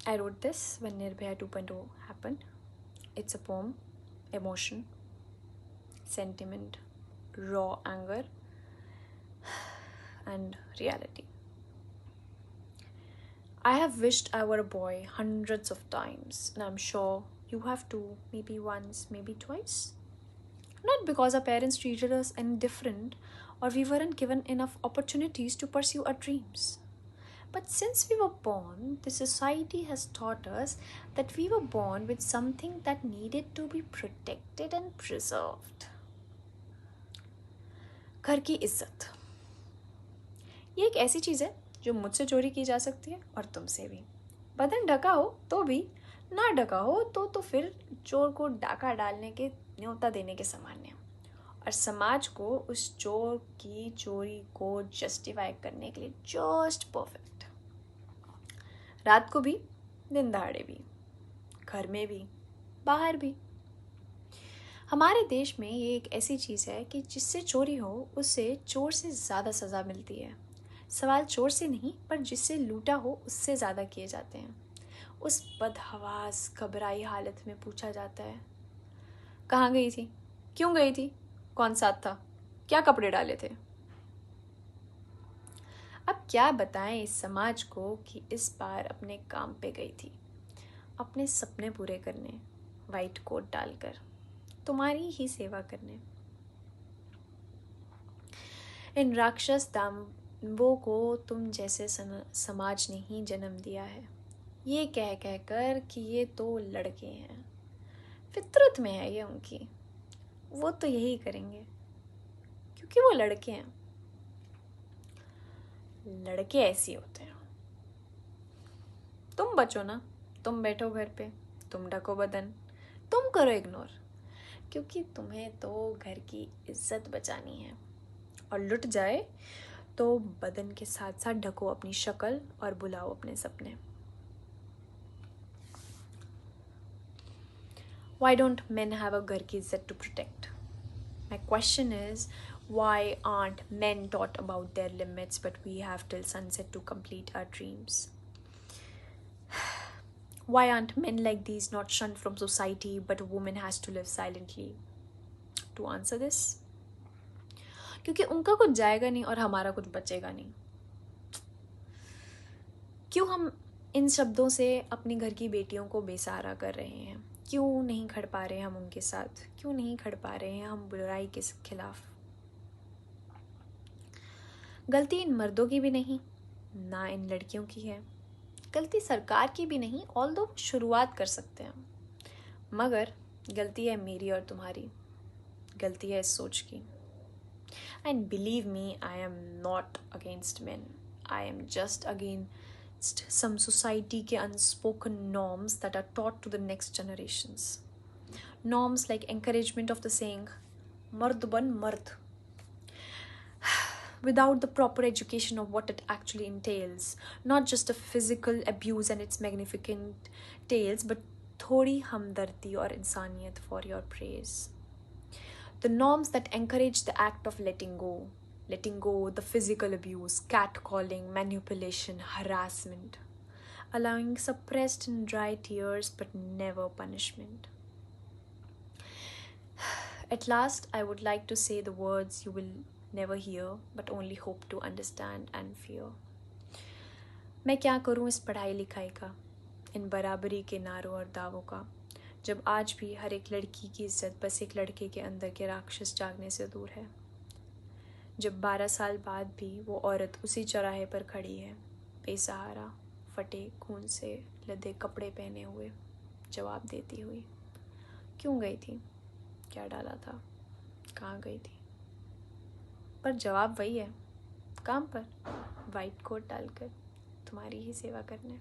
I wrote this when Nirbhaya 2.0 happened. It's a poem, emotion, sentiment, raw anger, and reality. I have wished I were a boy hundreds of times, and I'm sure you have too, maybe once, maybe twice. Not because our parents treated us any different or we weren't given enough opportunities to pursue our dreams. But since we were born, the society has taught us that we were born with something that needed to be protected and preserved. घर की इज्जत ये एक ऐसी चीज़ है जो मुझसे चोरी की जा सकती है और तुमसे भी। बदन ढका हो तो भी, ना ढका हो तो फिर चोर को डाका डालने के न्योता देने के समान है, और समाज को उस चोर की चोरी को जस्टिफाई करने के लिए जस्ट परफेक्ट। रात को भी, दिन दहाड़े भी, घर में भी, बाहर भी। हमारे देश में ये एक ऐसी चीज़ है कि जिससे चोरी हो उससे चोर से ज़्यादा सज़ा मिलती है। सवाल चोर से नहीं पर जिससे लूटा हो उससे ज़्यादा किए जाते हैं। उस बदहवास घबराई हालत में पूछा जाता है, कहाँ गई थी, क्यों गई थी, कौन साथ था, क्या कपड़े डाले थे। अब क्या बताएं इस समाज को कि इस बार अपने काम पे गई थी, अपने सपने पूरे करने, वाइट कोट डालकर, तुम्हारी ही सेवा करने। इन राक्षस दानवों को तुम जैसे समाज ने ही जन्म दिया है, ये कह कह कर कि ये तो लड़के हैं, फितरत में है ये उनकी, वो तो यही करेंगे क्योंकि वो लड़के हैं। लड़के ऐसे होते हैं। तुम बचो ना, तुम बैठो घर पे, तुम ढको बदन, तुम करो इग्नोर, क्योंकि तुम्हें तो घर की इज्जत बचानी है, और लुट जाए तो बदन के साथ साथ ढको अपनी शक्ल और बुलाओ अपने सपने। Why don't men have a घर की इज्जत to protect? My question is, why aren't men taught about their limits but we have till sunset to complete our dreams? Why aren't men like these not shunned from society but a woman has to live silently? To answer this, क्योंकि उनका कुछ जाएगा नहीं और हमारा कुछ बचेगा नहीं। क्यों हम इन शब्दों से अपनी घर की बेटियों को बेसहारा कर रहे हैं? क्यों नहीं खड़ पा रहे हम उनके साथ? क्यों नहीं खड़ पा रहे हैं हम बुराई के खिलाफ? गलती इन मर्दों की भी नहीं, ना इन लड़कियों की है। गलती सरकार की भी नहीं, ऑल्दो शुरुआत कर सकते हैं, मगर गलती है मेरी और तुम्हारी, गलती है इस सोच की। And believe me, I am not against main, I am just against some society के unspoken norms that are taught to the next generations. Norms like encouragement of the saying, mard ban mard, without the proper education of what it actually entails. Not just a physical abuse and its magnificent tales, but थोड़ी हमदर्दी और इंसानियत for your praise. The norms that encourage the act of letting go the physical abuse, catcalling, manipulation, harassment, allowing suppressed and dry tears but never punishment. At last, I would like to say the words you will never hear but only hope to understand and fear. मैं क्या करूं इस पढ़ाई लिखाई का, इन बराबरी के नारों और दावों का, जब आज भी हर एक लड़की की इज्जत बस एक लड़के के अंदर के राक्षस जागने से दूर है। जब 12 साल बाद भी वो औरत उसी चौराहे पर खड़ी है, बेसहारा, फटे खून से लदे कपड़े पहने हुए, जवाब देती हुई, क्यों गई थी, क्या डाला था, कहाँ गई थी। पर जवाब वही है, काम पर वाइट कोट डालकर तुम्हारी ही सेवा करने।